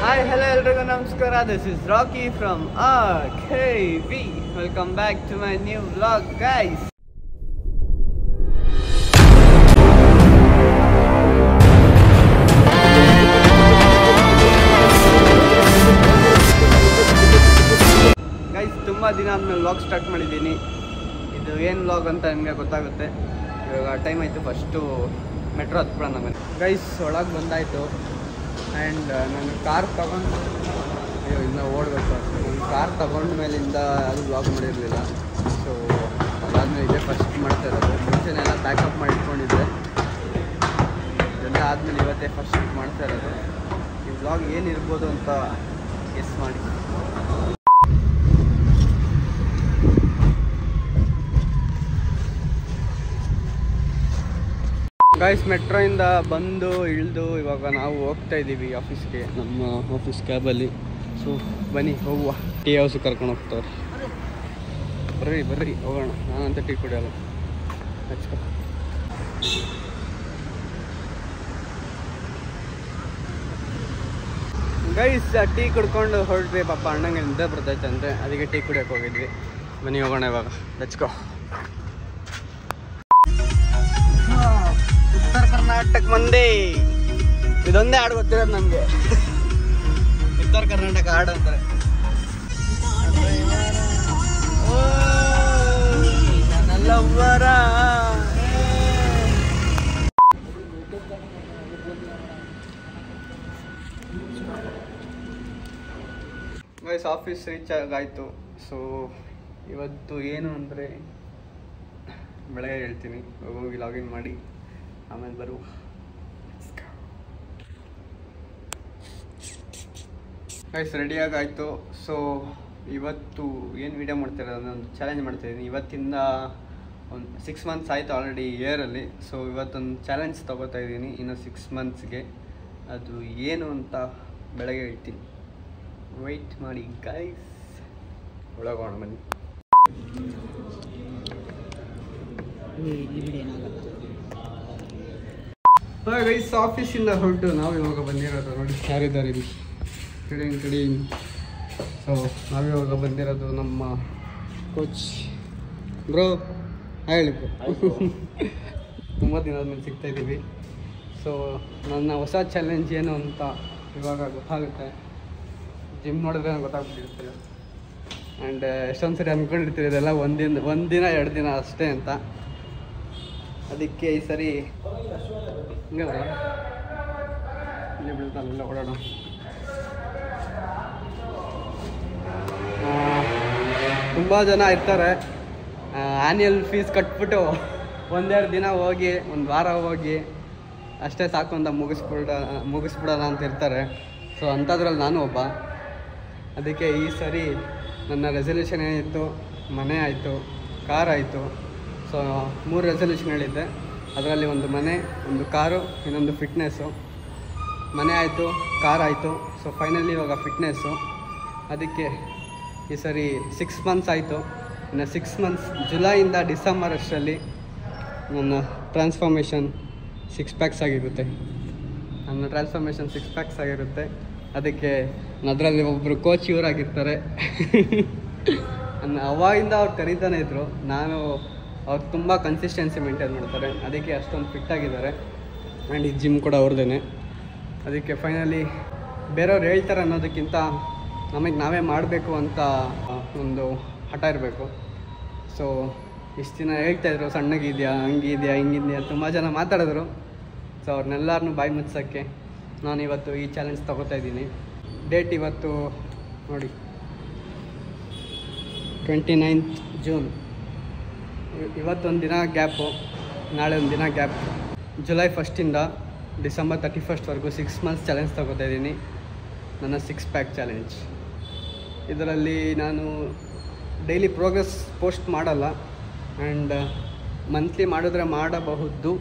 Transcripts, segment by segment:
Hi, hello everyone, namaskara. This is Rocky from RKV. Welcome back to my new vlog, guys. Guys, ತುಂಬಾ ದಿನ ಆದ್ಮೇಲೆ vlog start ಮಾಡಿದ್ದೀನಿ. ಇದು ಏನು vlog ಅಂತ ನಿಮಗೆ ಗೊತ್ತಾಗುತ್ತೆ. ಇವಾಗ ಟೈಮ್ ಆಯಿತು, ಫಸ್ಟು ಮೆಟ್ರೋ ಹತ್ಬಿಡೋಣ ನಮಗೆ. ಗೈಸ್, ಒಳಗೆ ಬಂದಾಯಿತು. ಆ್ಯಂಡ್ ನಾನು ಕಾರ್ ತಗೊಂಡು ಇನ್ನೂ ಓಡಬೇಕು. ನಾನು ಕಾರ್ ತಗೊಂಡ ಮೇಲಿಂದ ಅದು ವ್ಲಾಗ್ ಮಾಡಿರಲಿಲ್ಲ. ಸೊ ಅದಾದಮೇಲೆ ಇದೇ ಫಸ್ಟ್ ಮಾಡ್ತಾ ಇರೋದು. ಮುಂಚೆನೆಲ್ಲ ಪ್ಯಾಕಪ್ ಮಾಡಿ ಇಟ್ಕೊಂಡಿದ್ದೆ. ಇದೆಲ್ಲ ಆದಮೇಲೆ ಇವತ್ತೇ ಫಸ್ಟ್ ಮಾಡ್ತಾ ಇರೋದು. ಈ ವ್ಲಾಗ್ ಏನಿರ್ಬೋದು ಅಂತ ಗೆಸ್ ಮಾಡಿ. ಗೈಸ್, ಮೆಟ್ರೋಯಿಂದ ಬಂದು ಇಳಿದು ಇವಾಗ ನಾವು ಹೋಗ್ತಾ ಇದ್ದೀವಿ ಆಫೀಸ್ಗೆ, ನಮ್ಮ ಆಫೀಸ್ ಕ್ಯಾಬಲ್ಲಿ. ಸೊ ಬನ್ನಿ ಹೋಗುವ. ಟೀ ಹೌಸಿಗೆ ಕರ್ಕೊಂಡು ಹೋಗ್ತಾರೆ. ಬರ್ರಿ ಹೋಗೋಣ. ನಾನಂತ ಟೀ ಕುಡಿಯೋಲ್ಲ. ಹಚ್ಕೊ. ಗೈಸ್, ಟೀ ಕುಡ್ಕೊಂಡು ಹೊರಟ್ವಿ. ಪಾಪ ಅಣ್ಣಂಗೆ ನಿದ್ದೆ ಬರ್ತೈತೆ ಅಂದರೆ ಅದಕ್ಕೆ ಟೀ ಕುಡಿಯೋಕೆ ಹೋಗಿದ್ವಿ. ಬನ್ನಿ ಹೋಗೋಣ ಇವಾಗ. ಹಚ್ಕೊ. ಉತ್ತರ ಕರ್ನಾಟಕ ಮಂದಿ ಇದೊಂದೇ ಹಾಡು ಗೊತ್ತಿರೋದು ನಮಗೆ. ಉತ್ತರ ಕರ್ನಾಟಕ ಹಾಡು ಅಂತಾರೆ. ನನ್ನಲ್ಲವರ ಗೈಸ್, ಆಫೀಸ್ ರೀಚ್ ಆಗಾಯಿತು. ಸೊ ಇವತ್ತು ಏನು ಅಂದರೆ ಬೆಳಗ್ಗೆ ಹೇಳ್ತೀನಿ. ಹೋಗಿ ಲಾಗಿನ್ ಮಾಡಿ ಆಮೇಲೆ ಬರುವ. ಗೈಸ್, ರೆಡಿಯಾಗಾಯಿತು. ಸೊ ಇವತ್ತು ಏನು ವೀಡಿಯೋ ಮಾಡ್ತಿರೋದು ಅಂದರೆ ಒಂದು ಚಾಲೆಂಜ್ ಮಾಡ್ತಾಯಿದ್ದೀನಿ. ಇವತ್ತಿಂದ ಒಂದು 6 ಮಂತ್ಸ್ ಆಯಿತು ಆಲ್ರೆಡಿ ಇಯರಲ್ಲಿ. ಸೊ ಇವತ್ತೊಂದು ಚಾಲೆಂಜ್ ತೊಗೋತಾ ಇದ್ದೀನಿ ಇನ್ನು 6 ಮಂತ್ಸ್ಗೆ. ಅದು ಏನು ಅಂತ ಬೆಳಗ್ಗೆ ಹೇಳ್ತೀನಿ. ವೆಯ್ಟ್ ಮಾಡಿ ಗೈಸ್. ಒಳಗೋಣ ಬನ್ನಿ. ಗೈಸ್, ಆಫೀಸಿಂದ ಹೊರಟು ನಾವು ಇವಾಗ ಬಂದಿರೋದು. ನೋಡಿ ಯಾರಿದ್ದಾರೆ ಇಲ್ಲಿ ಕಡೆ. ಸೊ ನಾವಿವಾಗ ಬಂದಿರೋದು ನಮ್ಮ ಕೋಚ್ ಬ್ರೋ. ಹೇಳಿ ಬ್ರೋ. ತುಂಬ ದಿನ ಆದ್ಮೇಲೆ ಸಿಗ್ತಾಯಿದ್ದೀವಿ. ಸೊ ನನ್ನ ಹೊಸ ಚಾಲೆಂಜ್ ಏನು ಅಂತ ಇವಾಗ ಗೊತ್ತಾಗುತ್ತೆ. ಜಿಮ್ ನೋಡಿದ್ರೆ ನನಗೆ ಗೊತ್ತಾಗ್ಬಿಟ್ಟಿರ್ತೀವಿ. ಆ್ಯಂಡ್ ಎಷ್ಟೊಂದು ಸರಿ ಅಂದ್ಕೊಂಡಿರ್ತೀವಿ ಇದೆಲ್ಲ ಒಂದಿನ 2 ದಿನ ಅಷ್ಟೇ ಅಂತ. ಅದಕ್ಕೆ ಈ ಸರಿ ಹಿಂಗಲ್ಲ, ಇಲ್ಲಿ ಬೀಳ್ತಾನೆಲ್ಲ ಓಡೋಣ. ತುಂಬ ಜನ ಇರ್ತಾರೆ ಆ್ಯನ್ಯಲ್ ಫೀಸ್ ಕಟ್ಬಿಟ್ಟು 1-2 ದಿನ ಹೋಗಿ 1 ವಾರ ಹೋಗಿ ಅಷ್ಟೇ ಸಾಕು ಅಂತ ಮುಗಿಸ್ಬಿಡೋಣ ಅಂತ ಇರ್ತಾರೆ. ಸೊ ಅಂಥದ್ರಲ್ಲಿ ನಾನು ಒಬ್ಬ. ಅದಕ್ಕೆ ಈ ಸರಿ ನನ್ನ ರೆಸಲ್ಯೂಷನ್ ಏನಿತ್ತು, ಮನೆ ಆಯಿತು, ಕಾರ್ ಆಯಿತು. ಸೊ 3 ರೆಸಲ್ಯೂಷನ್ಗಳಿದ್ದೆ. ಅದರಲ್ಲಿ ಒಂದು ಮನೆ, ಒಂದು ಕಾರು, ಇನ್ನೊಂದು ಫಿಟ್ನೆಸ್ಸು. ಮನೆ ಆಯಿತು, ಕಾರ್ ಆಯಿತು. ಸೊ ಫೈನಲಿ ಇವಾಗ ಫಿಟ್ನೆಸ್ಸು. ಅದಕ್ಕೆ ಈ ಸರಿ 6 ಮಂತ್ಸ್ ಆಯಿತು. ಇನ್ನು 6 ಮಂತ್ಸ್ ಜುಲೈಯಿಂದ ಡಿಸೆಂಬರ್ ಅಷ್ಟರಲ್ಲಿ ನನ್ನ ಟ್ರಾನ್ಸ್ಫಾರ್ಮೇಷನ್ 6 ಪ್ಯಾಕ್ಸ್ ಆಗಿರುತ್ತೆ. ಅದಕ್ಕೆ ಅದರಲ್ಲಿ ಒಬ್ಬರು ಕೋಚ್ ಇವರಾಗಿರ್ತಾರೆ. ಅವಾಗಿಂದ ಅವ್ರು ಕರೀತಾನೆ ಇದ್ದರು. ಅವ್ರು ತುಂಬ ಕನ್ಸಿಸ್ಟೆನ್ಸಿ ಮೇಂಟೈನ್ ಮಾಡ್ತಾರೆ. ಅದಕ್ಕೆ ಅಷ್ಟೊಂದು ಫಿಟ್ಟಾಗಿದ್ದಾರೆ. ಆ್ಯಂಡ್ ಈ ಜಿಮ್ ಕೂಡ ಅವ್ರದ್ದೇ. ಅದಕ್ಕೆ ಫೈನಲಿ ಬೇರೆಯವ್ರು ಹೇಳ್ತಾರೆ ಅನ್ನೋದಕ್ಕಿಂತ ನಮಗೆ ನಾವೇ ಮಾಡಬೇಕು ಅಂತ ಒಂದು ಹಠ ಇರಬೇಕು. ಸೊ ಇಷ್ಟು ದಿನ ಹೇಳ್ತಾಯಿದ್ರು ಸಣ್ಣಗಿದೆಯಾ, ಹಂಗಿದೆಯಾ, ಹಿಂಗಿದೆಯಾ, ತುಂಬ ಜನ ಮಾತಾಡಿದ್ರು. ಸೊ ಅವ್ರನ್ನೆಲ್ಲರನ್ನೂ ಬಾಯಿ ಮುಚ್ಚೋಕ್ಕೆ ನಾನು ಇವತ್ತು ಈ ಚಾಲೆಂಜ್ ತೊಗೋತಾ ಇದ್ದೀನಿ. ಡೇಟ್ ಇವತ್ತು ನೋಡಿ 29th ಜೂನ್. ಇವತ್ತೊಂದು ದಿನ ಗ್ಯಾಪು, ನಾಳೆ ಒಂದು ದಿನ gap. July 1st December 31st 6 months challenge ತೊಗೋತಾ ಇದ್ದೀನಿ. ನನ್ನ 6 ಪ್ಯಾಕ್ ಚಾಲೆಂಜ್. ಇದರಲ್ಲಿ ನಾನು ಡೈಲಿ ಪ್ರೋಗ್ರೆಸ್ ಪೋಸ್ಟ್ ಮಾಡಲ್ಲ. ಆ್ಯಂಡ್ ಮಂತ್ಲಿ ಮಾಡಿದ್ರೆ ಮಾಡಬಹುದು,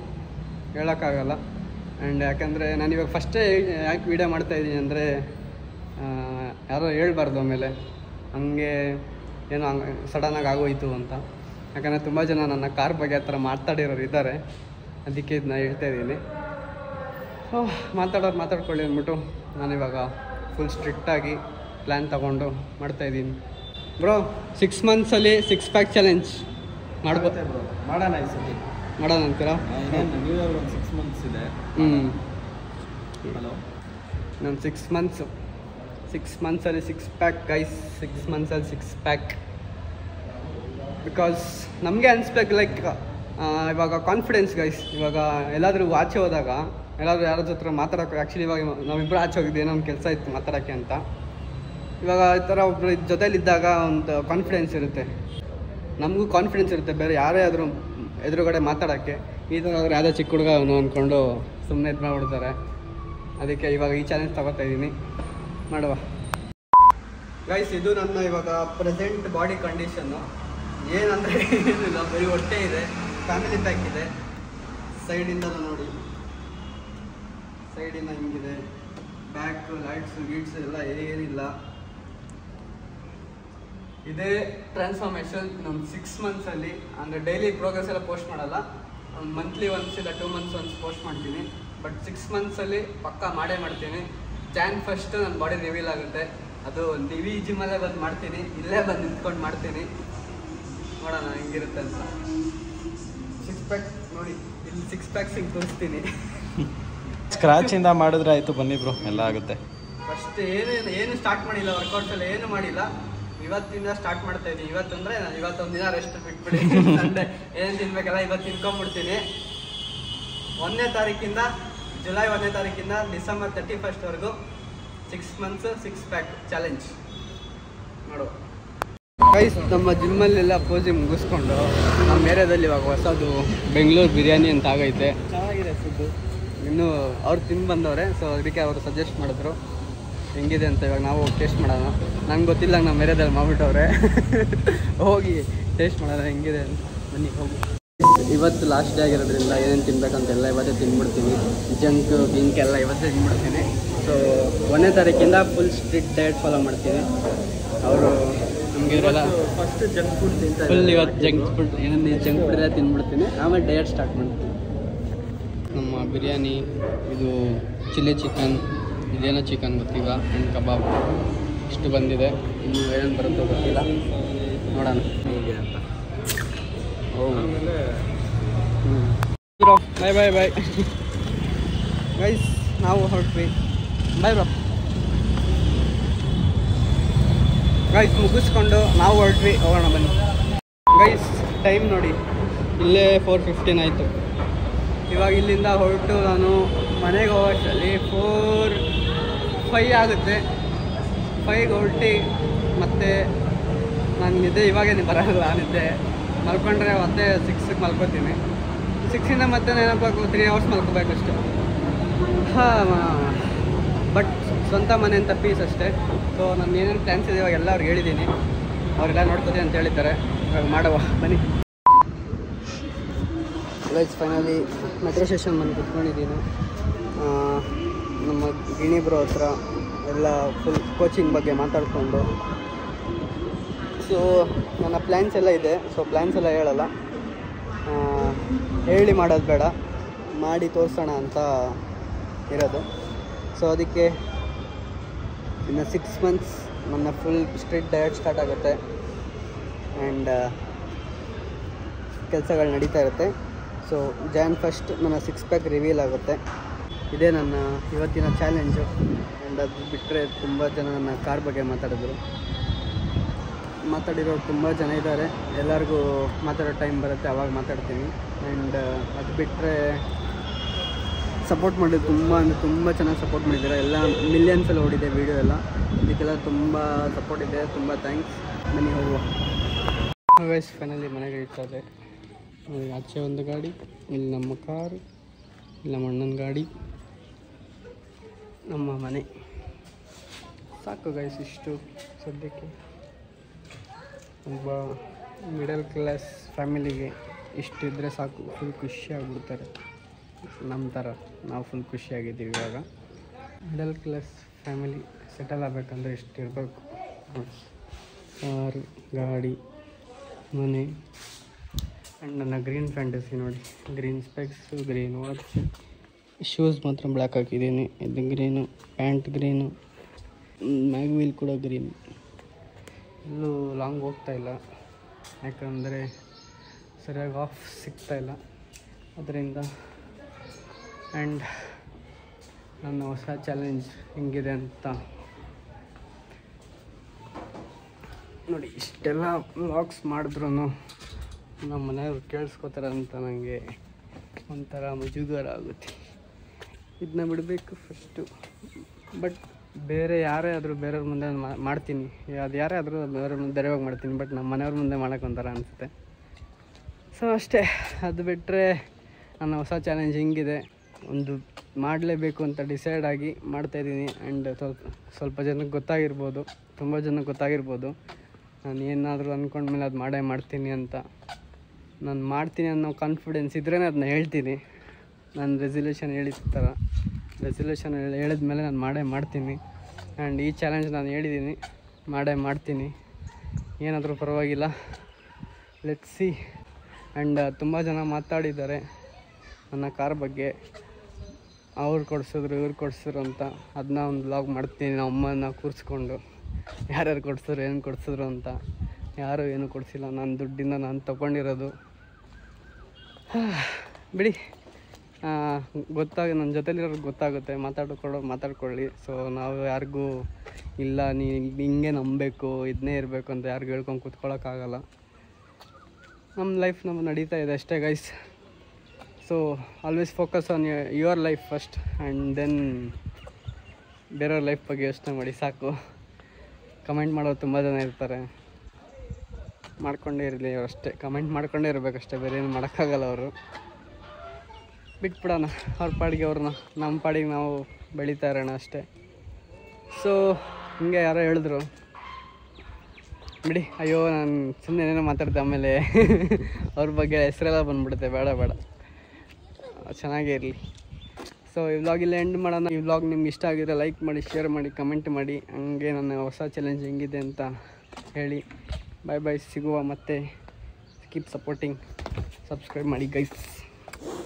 ಹೇಳೋಕ್ಕಾಗಲ್ಲ. ಆ್ಯಂಡ್ ಯಾಕಂದರೆ ನಾನಿವಾಗ ಫಸ್ಟೇ ಯಾಕೆ ವೀಡಿಯೋ ಮಾಡ್ತಾಯಿದ್ದೀನಿ ಅಂದರೆ ಯಾರೋ ಹೇಳ್ಬಾರ್ದು ಆಮೇಲೆ ಹಂಗೆ ಏನೋ ಹಂಗೆ ಸಡನ್ನಾಗಿ ಆಗೋಯ್ತು ಅಂತ. ಯಾಕಂದರೆ ತುಂಬ ಜನ ನನ್ನ ಕಾರ್ ಬಗ್ಗೆ ಆ ಥರ ಮಾತಾಡಿರೋರು ಇದ್ದಾರೆ. ಅದಕ್ಕೆ ಇದನ್ನ ಹೇಳ್ತಾಯಿದ್ದೀನಿ. ಮಾತಾಡ್ಕೊಳ್ಳಿ ಅಂದ್ಬಿಟ್ಟು ನಾನಿವಾಗ ಫುಲ್ ಸ್ಟ್ರಿಕ್ಟಾಗಿ ಪ್ಲ್ಯಾನ್ ತೊಗೊಂಡು ಮಾಡ್ತಾಯಿದ್ದೀನಿ ಬ್ರೋ. 6 ಮಂತ್ಸಲ್ಲಿ 6 ಪ್ಯಾಕ್ ಚಾಲೆಂಜ್ ಮಾಡ್ಬೋದು ಬ್ರೋ. ಮಾಡೋಣ ಈ ಸತಿ ಮಾಡೋಣ ಅಂತೀರಾ? ನ್ಯೂ ಇಯರ್ ಒಂದು 6 ಮಂತ್ಸ್ ಇದೆ. ಹಲೋ ನಾನು 6 ಮಂತ್ಸಲ್ಲಿ 6 ಪ್ಯಾಕ್ ಗೈಸ್. 6 ಮಂತ್ಸಲ್ಲಿ 6 ಪ್ಯಾಕ್. ಬಿಕಾಸ್ ನಮಗೆ ಅನಿಸ್ಬೇಕು ಲೈಕ್ ಇವಾಗ ಕಾನ್ಫಿಡೆನ್ಸ್ ಗೈಸ್. ಇವಾಗ ಎಲ್ಲಾದರೂ ಆಚೆ ಹೋದಾಗ ಎಲ್ಲಾದರೂ ಯಾರ ಜೊತೆ ಮಾತಾಡೋಕೆ, ಆ್ಯಕ್ಚುಲಿ ಇವಾಗ ನಾವಿಬ್ಬರು ಆಚೆ ಹೋಗಿದ್ದೆ, ಏನೋ ಒಂದು ಕೆಲಸ ಇತ್ತು ಮಾತಾಡೋಕ್ಕೆ ಅಂತ. ಇವಾಗ ಈ ಥರ ಒಬ್ಬರು ಜೊತೆಲಿದ್ದಾಗ ಒಂದು ಕಾನ್ಫಿಡೆನ್ಸ್ ಇರುತ್ತೆ, ನಮಗೂ ಕಾನ್ಫಿಡೆನ್ಸ್ ಇರುತ್ತೆ ಬೇರೆ ಯಾರೇ ಆದರೂ ಎದುರುಗಡೆ ಮಾತಾಡೋಕ್ಕೆ. ಈ ಥರ ಆದರೂ ಯಾವುದೋ ಚಿಕ್ಕ ಹುಡುಗ ಅವನು ಅಂದ್ಕೊಂಡು ಸುಮ್ಮನೆ ಇದು ಮಾಡಿಬಿಡ್ತಾರೆ. ಅದಕ್ಕೆ ಇವಾಗ ಈ ಚಾಲೆಂಜ್ ತಗೋತಾ ಇದ್ದೀನಿ, ಮಾಡುವ ಗೈಸ್. ಇದು ನನ್ನ ಇವಾಗ ಪ್ರೆಸೆಂಟ್ ಬಾಡಿ ಕಂಡೀಷನ್ನು. ಏನಂದರೆ ಏನಿಲ್ಲ, ಬರೀ ಹೊಟ್ಟೆ ಇದೆ, ಫ್ಯಾಮಿಲಿ ಪ್ಯಾಕ್ ಇದೆ. ಸೈಡಿಂದ ನೋಡಿ, ಸೈಡಿಂದ ಹಿಂಗಿದೆ, ಬ್ಯಾಕ್ ಲೈಟ್ಸು ಗೀಟ್ಸ್ ಎಲ್ಲ ಏನಿಲ್ಲ. ಇದೇ ಟ್ರಾನ್ಸ್ಫಾರ್ಮೇಷನ್ ನಮ್ಮ 6 ಮಂತ್ಸಲ್ಲಿ. ಅಂದರೆ ಡೈಲಿ ಪ್ರೋಗ್ರೆಸ್ ಎಲ್ಲ ಪೋಸ್ಟ್ ಮಾಡಲ್ಲ, ಒಂದು ಮಂತ್ಲಿ ಒನ್ಸ್ ಇಲ್ಲ 2 ಮಂತ್ಸ್ ಒನ್ಸ್ ಪೋಸ್ಟ್ ಮಾಡ್ತೀನಿ. ಬಟ್ 6 ಮಂತ್ಸಲ್ಲಿ ಪಕ್ಕಾ ಮಾಡೇ ಮಾಡ್ತೀನಿ. Jan 1st ನನ್ನ ಬಾಡಿ ರಿವೀಲ್ ಆಗುತ್ತೆ. ಅದು ನೀವು ಈ ಜಿಮ್ಮಲ್ಲೇ ಬಂದು ಮಾಡ್ತೀನಿ, ಇಲ್ಲೇ ಬಂದು ನಿಂತ್ಕೊಂಡು ಮಾಡ್ತೀನಿ, ನೋಡೋಣ ಹೆಂಗಿರುತ್ತೆ ಅಂತ. 6 ಪ್ಯಾಕ್ ನೋಡಿ, ಇಲ್ಲಿ 6 ಪ್ಯಾಕ್ಸ್ ಹಿಂಗೆ ತೋರಿಸ್ತೀನಿ. ಸ್ಕ್ರಾಚಿಂದ ಮಾಡಿದ್ರೆ ಆಯಿತು, ಬನ್ನಿ ಬ್ರೋ, ಎಲ್ಲ ಆಗುತ್ತೆ. ಫಸ್ಟ್ ಏನು ಸ್ಟಾರ್ಟ್ ಮಾಡಿಲ್ಲ, ವರ್ಕೌಟ್ಸ್ ಎಲ್ಲ ಏನು ಮಾಡಿಲ್ಲ. ಇವತ್ತಿಂದ ಸ್ಟಾರ್ಟ್ ಮಾಡ್ತಾ ಇದ್ದೀನಿ. ಇವತ್ತಂದರೆ ಇವತ್ತೊಂದು ದಿನ ರೆಸ್ಟ್ ಬಿಟ್ಬಿಡಿ. ಸಂಡೇ ಏನು ತಿನ್ಬೇಕಲ್ಲ ಇವತ್ತು ತಿನ್ಕೊಂಡ್ಬಿಡ್ತೀನಿ. 1ನೇ ತಾರೀಕಿಂದ, ಜುಲೈ 1ನೇ ತಾರೀಕಿಂದ December 31st 6 months 6 pack challenge ಮಾಡುವ ಗೈಸ್. ನಮ್ಮ ಜಿಮ್ಮಲ್ಲೆಲ್ಲ ಪೂಜೆ ಮುಗಿಸ್ಕೊಂಡು ನಮ್ಮ ಏರಿಯಾದಲ್ಲಿ ಇವಾಗ ಹೊಸದು ಬೆಂಗಳೂರು ಬಿರಿಯಾನಿ ಅಂತ ಆಗೈತೆ. ಚೆನ್ನಾಗಿದೆ ಫುಡ್ಡು. ಇನ್ನೂ ಅವ್ರು ತಿಂದು ಬಂದವ್ರೆ, ಸೊ ಅದಕ್ಕೆ ಅವರು ಸಜೆಸ್ಟ್ ಮಾಡಿದ್ರು ಹೆಂಗಿದೆ ಅಂತ. ಇವಾಗ ನಾವು ಟೇಸ್ಟ್ ಮಾಡೋಣ. ನಂಗೆ ಗೊತ್ತಿಲ್ಲ, ನಮ್ಮ ಏರಿಯಾದಲ್ಲಿ ಮಾಡ್ಬಿಟ್ಟವ್ರೆ. ಹೋಗಿ ಟೇಸ್ಟ್ ಮಾಡೋಣ ಹೆಂಗಿದೆ ಅಂತ, ಬನ್ನಿ ಹೋಗಿ. ಇವತ್ತು ಲಾಸ್ಟ್ ಡೇ ಆಗಿರೋದ್ರಿಂದ ಏನೇನು ತಿನ್ಬೇಕಂತೆಲ್ಲ ಇವತ್ತೇ ತಿಂದ್ಬಿಡ್ತೀನಿ. ಜಂಕ್ ಗಿಂಕ್ ಎಲ್ಲ ಇವತ್ತೇ ತಿಂದ್ಬಿಡ್ತೀನಿ. ಸೊ 1ನೇ ತಾರೀಕಿಂದ ಫುಲ್ ಸ್ಟ್ರಿಕ್ಟ್ ಡಯಟ್ ಫಾಲೋ ಮಾಡ್ತೀನಿ. ಅವರು ನಮಗೆ ಇರೋಲ್ಲ, ಫಸ್ಟ್ ಜಂಕ್ ಫುಡ್ ತಿಂತಾರೆ. ಫುಲ್ ಇವತ್ತು ಜಂಕ್ ಫುಡ್, ಏನೇನು ಜಂಕ್ ಫುಡ್ ಎಲ್ಲ ತಿಂದ್ಬಿಡ್ತೀನಿ, ಆಮೇಲೆ ಡಯಟ್ ಸ್ಟಾರ್ಟ್ ಮಾಡ್ತೀನಿ. ನಮ್ಮ ಬಿರಿಯಾನಿ, ಇದು ಚಿಲ್ಲಿ ಚಿಕನ್, ಇದೇನೋ ಚಿಕನ್ ಗೊತ್ತಿಲ್ಲ, ಆ್ಯಂಡ್ ಕಬಾಬ್ ಇಷ್ಟು ಬಂದಿದೆ. ಇನ್ನು ಏನೇನು ಬರುತ್ತೋ ಗೊತ್ತಿಲ್ಲ, ನೋಡೋಣ ಹೇಗೆ ಅಂತ. ಆಮೇಲೆ ಬ್ರೋ ಬಾಯ್ ಬಾಯ್ ಬಾಯ್ ಗೈಸ್, ನಾವು ಹೊರಟ್ವಿ. Bye bro guys. ಮುಗಿಸ್ಕೊಂಡು ನಾವು ಹೊರಟ್ವಿ, ಹೋಗೋಣ ಬನ್ನಿ ಗೈಸ್. ಟೈಮ್ ನೋಡಿ, ಇಲ್ಲೇ 4:15 ಆಯಿತು. ಇವಾಗ ಇಲ್ಲಿಂದ ಹೊರಟು ನಾನು ಮನೆಗೆ ಹೋಗೋಷ್ಟರಲ್ಲಿ 4-5 ಆಗುತ್ತೆ. 5ಗೆ ಹೊರಟಿ ಮತ್ತೆ ನಾನು ನಿದ್ದೆ ಇವಾಗೇನು ಬರೋಲ್ಲ, ನಿದ್ದೆ ಮಲ್ಕೊಂಡ್ರೆ ಮತ್ತೆ 6ಗೆ ಮಲ್ಕೋತೀನಿ. 6ಇಂದ ಮತ್ತೆ ನೆನಪಾಗು 3 hours ಮಲ್ಕೋಬೇಕಷ್ಟೆ. ಹಾಂ, ಬಟ್ ಸ್ವಂತ ಮನೆ ಅಂತ ಪೀಸ್ ಅಷ್ಟೇ. ಸೊ ನಾನು ಏನೇನು ಪ್ಲ್ಯಾನ್ಸ್ ಇದೆ ಇವಾಗ ಎಲ್ಲ ಅವ್ರಿಗೆ ಹೇಳಿದ್ದೀನಿ, ಅವರೆಲ್ಲ ನೋಡ್ಕೋತೀನಿ ಅಂತ ಹೇಳಿದ್ದಾರೆ. ಇವಾಗ ಮಾಡುವ ಬನ್ನಿ ಗೈಸ್. ಫೈನಲಿ ಮೆಟ್ರೋ ಸ್ಟೇಷನ್ ಬಂದು ಕುತ್ಕೊಂಡಿದ್ದೀನಿ. ನಮ್ಮ ಗಿಣಿ ಬ್ರೋ ಹತ್ರ ಎಲ್ಲ ಫುಲ್ ಕೋಚಿಂಗ್ ಬಗ್ಗೆ ಮಾತಾಡಿಕೊಂಡು. ಸೊ ನನ್ನ ಪ್ಲ್ಯಾನ್ಸ್ ಎಲ್ಲ ಇದೆ. ಸೊ ಪ್ಲ್ಯಾನ್ಸ್ ಎಲ್ಲ ಹೇಳಲ್ಲ, ಹೇಳಿ ಮಾಡೋದು ಬೇಡ, ಮಾಡಿ ತೋರಿಸೋಣ ಅಂತ ಇರೋದು. ಸೊ ಅದಕ್ಕೆ ಇನ್ನು 6 ಮಂತ್ಸ್ ನನ್ನ ಫುಲ್ ಸ್ಟ್ರಿಕ್ಟ್ ಡಯಟ್ ಸ್ಟಾರ್ಟ್ ಆಗುತ್ತೆ ಆ್ಯಂಡ್ ಕೆಲಸಗಳು ನಡೀತಾ ಇರುತ್ತೆ. ಸೊ Jan 1st ನನ್ನ 6 ಪ್ಯಾಕ್ ರಿವೀಲ್ ಆಗುತ್ತೆ. ಇದೇ ನನ್ನ ಇವತ್ತಿನ ಚಾಲೆಂಜು. ಆ್ಯಂಡ್ ಅದು ಬಿಟ್ಟರೆ ತುಂಬ ಜನ ನನ್ನ ಕಾರ್ ಬಗ್ಗೆ ಮಾತಾಡಿರೋರು ತುಂಬ ಜನ ಇದ್ದಾರೆ. ಎಲ್ಲರಿಗೂ ಮಾತಾಡೋ ಟೈಮ್ ಬರುತ್ತೆ, ಆವಾಗ ಮಾತಾಡ್ತೀನಿ. ಆ್ಯಂಡ್ ಅದು ಬಿಟ್ಟರೆ ಸಪೋರ್ಟ್ ಮಾಡಿದ್ದು ತುಂಬ ಅಂದರೆ ತುಂಬ ಚೆನ್ನಾಗಿ ಸಪೋರ್ಟ್ ಮಾಡಿದ್ದಾರೆ. ಎಲ್ಲ ಮಿಲಿಯನ್ಸಲ್ಲಿ ಓಡಿದೆ ವೀಡಿಯೋ ಎಲ್ಲ, ಇದಕ್ಕೆಲ್ಲ ತುಂಬ ಸಪೋರ್ಟ್ ಇದೆ. ತುಂಬ ಥ್ಯಾಂಕ್ಸ್. ಮನೆಗೆ ಹೋಗುವ ಗೈಸ್. ಫೈನಲಿ ಮನೆಗೆ ಇರ್ತದೆ. ಆಚೆ ಒಂದು ಗಾಡಿ, ಇಲ್ಲಿ ನಮ್ಮ ಕಾರು, ಇಲ್ಲಿ ನಮ್ಮ ಅಣ್ಣನ ಗಾಡಿ, ನಮ್ಮ ಮನೆ. ಸಾಕು ಗೈಸ್, ಇಷ್ಟು ಸದ್ಯಕ್ಕೆ. ಒಬ್ಬ ಮಿಡಲ್ ಕ್ಲಾಸ್ ಫ್ಯಾಮಿಲಿಗೆ ಇಷ್ಟಿದ್ರೆ ಸಾಕು, ಫುಲ್ ಖುಷಿಯಾಗ್ಬಿಡ್ತಾರೆ. ನಮ್ಮ ಥರ ನಾವು ಫುಲ್ ಖುಷಿಯಾಗಿದ್ದೀವಿ. ಇವಾಗ ಮಿಡಲ್ ಕ್ಲಾಸ್ ಫ್ಯಾಮಿಲಿ ಸೆಟಲ್ ಆಗಬೇಕಂದ್ರೆ ಇಷ್ಟಿರಬೇಕು. ಕಾರು, ಗಾಡಿ, ಮನೆ. ಆ್ಯಂಡ್ ನನ್ನ ಗ್ರೀನ್ ಫ್ಯಾಂಟಸಿ ನೋಡಿ, green specs, green watch, shoes ಮಾತ್ರ ಬ್ಲ್ಯಾಕ್ ಹಾಕಿದ್ದೀನಿ. ಇದು green, pant green, mag wheel ಕೂಡ ಗ್ರೀನ್. ಎಲ್ಲೂ ಲಾಂಗ್ ಹೋಗ್ತಾಯಿಲ್ಲ, ಯಾಕಂದರೆ ಸರಿಯಾಗಿ ಆಫ್ ಸಿಗ್ತಾಯಿಲ್ಲ ಅದರಿಂದ. ಆ್ಯಂಡ್ ನನ್ನ ಹೊಸ ಚಾಲೆಂಜ್ ಹೆಂಗಿದೆ ಅಂತ ನೋಡಿ. ಇಷ್ಟೆಲ್ಲ ವ್ಲಾಗ್ಸ್ ಮಾಡಿದ್ರೂ ನಮ್ಮ ಮನೆಯವ್ರು ಕೇಳಿಸ್ಕೋತಾರೆ ಅಂತ ನನಗೆ ಒಂಥರ ಮುಜುಗರ ಆಗುತ್ತೆ. ಇದನ್ನ ಬಿಡಬೇಕು ಫಸ್ಟು. ಬಟ್ ಬೇರೆ ಯಾರೇ ಆದರೂ ಬೇರೆಯವ್ರ ಮುಂದೆ ಮಾಡ್ತೀನಿ, ಅದು ಯಾರೇ ಆದರೂ ಬೇರೆಯವ್ರ ಮುಂದೆ ಧೈರ್ಯವಾಗಿ ಮಾಡ್ತೀನಿ. ಬಟ್ ನಮ್ಮ ಮನೆಯವ್ರ ಮುಂದೆ ಮಾಡೋಕೆ ಒಂಥರ ಅನಿಸುತ್ತೆ. ಸೊ ಅಷ್ಟೇ. ಅದು ಬಿಟ್ಟರೆ ನನ್ನ ಹೊಸ ಚಾಲೆಂಜ್ ಹಿಂಗಿದೆ. ಒಂದು ಮಾಡಲೇಬೇಕು ಅಂತ ಡಿಸೈಡ್ ಆಗಿ ಮಾಡ್ತಾಯಿದ್ದೀನಿ. ಆ್ಯಂಡ್ ಸ್ವಲ್ಪ ಜನಕ್ಕೆ ಗೊತ್ತಾಗಿರ್ಬೋದು, ತುಂಬ ಜನಕ್ಕೆ ಗೊತ್ತಾಗಿರ್ಬೋದು ನಾನು ಏನಾದರೂ ಅಂದ್ಕೊಂಡ್ಮೇಲೆ ಅದು ಮಾಡೇ ಮಾಡ್ತೀನಿ ಅಂತ. ನಾನು ಮಾಡ್ತೀನಿ ಅನ್ನೋ ಕಾನ್ಫಿಡೆನ್ಸ್ ಇದ್ರೇ ಅದನ್ನ ಹೇಳ್ತೀನಿ. ನಾನು ರೆಸಲ್ಯೂಷನ್ ಹೇಳಿದ ಥರ ರೆಸಲ್ಯೂಷನ್ ಹೇಳಿದ್ಮೇಲೆ ನಾನು ಮಾಡೇ ಮಾಡ್ತೀನಿ. ಆ್ಯಂಡ್ ಈ ಚಾಲೆಂಜ್ ನಾನು ಹೇಳಿದ್ದೀನಿ, ಮಾಡೇ ಮಾಡ್ತೀನಿ. ಏನಾದರೂ ಪರವಾಗಿಲ್ಲ, ಲೆಟ್ಸ್ ಸಿ. ಆ್ಯಂಡ್ ತುಂಬ ಜನ ಮಾತಾಡಿದ್ದಾರೆ ನನ್ನ ಕಾರ್ ಬಗ್ಗೆ, ಅವ್ರು ಕೊಡಿಸಿದ್ರು ಇವ್ರು ಕೊಡಿಸಿದ್ರು ಅಂತ. ಅದನ್ನ ಒಂದು ವ್ಲಾಗ್ ಮಾಡ್ತೀನಿ ನಮ್ಮ ಅಮ್ಮನ ಕೂರಿಸ್ಕೊಂಡು, ಯಾರ್ಯಾರು ಕೊಡಿಸಿದ್ರು ಏನು ಕೊಡಿಸಿದ್ರು ಅಂತ. ಯಾರೂ ಏನೂ ಕೊಡಿಸಿಲ್ಲ, ನನ್ನ ದುಡ್ಡಿಂದ ನಾನು ತೊಗೊಂಡಿರೋದು. ಬಿಡಿ, ನನ್ನ ಜೊತೆಲಿರೋರಿಗೆ ಗೊತ್ತಾಗುತ್ತೆ, ಮಾತಾಡ್ಕೊಳ್ಳಿ. ಸೊ ನಾವು ಯಾರಿಗೂ ಇಲ್ಲ ನೀ ಹಿಂಗೆ ನಂಬಬೇಕು, ಇದನ್ನೇ ಇರಬೇಕು ಅಂತ ಯಾರಿಗೂ ಹೇಳ್ಕೊಂಡು ಕೂತ್ಕೊಳ್ಳೋಕ್ಕಾಗಲ್ಲ. ನಮ್ಮ ಲೈಫ್ ನಮ್ಗೆ ನಡೀತಾ ಇದೆ ಅಷ್ಟೇ guys. So always focus on your life first and then ಬೇರೆಯವ್ರ ಲೈಫ್ ಬಗ್ಗೆ ಯೋಚನೆ ಮಾಡಿ ಸಾಕು. ಕಮೆಂಟ್ ಮಾಡೋರು ತುಂಬ ಜನ ಇರ್ತಾರೆ, ಮಾಡ್ಕೊಂಡೇ ಇರಲಿ ಅವ್ರು ಅಷ್ಟೇ. ಕಮೆಂಟ್ ಮಾಡ್ಕೊಂಡೇ ಇರಬೇಕಷ್ಟೇ, ಬೇರೆ ಏನು ಮಾಡೋಕ್ಕಾಗಲ್ಲ ಅವರು. ಬಿಟ್ಬಿಡೋಣ ಅವ್ರ ಪಾಡಿಗೆ ಅವ್ರನ್ನ, ನಮ್ಮ ಪಾಡಿಗೆ ನಾವು ಬೆಳೀತಾ ಇರೋಣ ಅಷ್ಟೇ. ಸೊ ಹಿಂಗೆ ಯಾರೋ ಹೇಳಿದ್ರು, ಬಿಡಿ. ಅಯ್ಯೋ ನಾನು ಸುಮ್ಮನೆ ಏನೇನೋ ಮಾತಾಡ್ತೆ, ಆಮೇಲೆ ಅವ್ರ ಬಗ್ಗೆ ಹೆಸರೆಲ್ಲ ಬಂದುಬಿಡುತ್ತೆ. ಬೇಡ, ಚೆನ್ನಾಗೇ ಇರಲಿ. ಸೊ ಈ ವ್ಲಾಗ್ ಇಲ್ಲೇ ಎಂಡ್ ಮಾಡೋಣ. ಈ ವ್ಲಾಗ್ ನಿಮ್ಗೆ ಇಷ್ಟ ಆಗಿದ್ರೆ ಲೈಕ್ ಮಾಡಿ, ಶೇರ್ ಮಾಡಿ, ಕಮೆಂಟ್ ಮಾಡಿ. ಹಂಗೆ ನನ್ನ ಹೊಸ ಚಾಲೆಂಜ್ ಹೆಂಗಿದೆ ಅಂತ ಹೇಳಿ. ಬಾಯ್, ಸಿಗುವ ಮತ್ತೆ. ಕೀಪ್ ಸಪೋರ್ಟಿಂಗ್, ಸಬ್ಸ್ಕ್ರೈಬ್ ಮಾಡಿ ಗೈಸ್.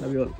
Love you all.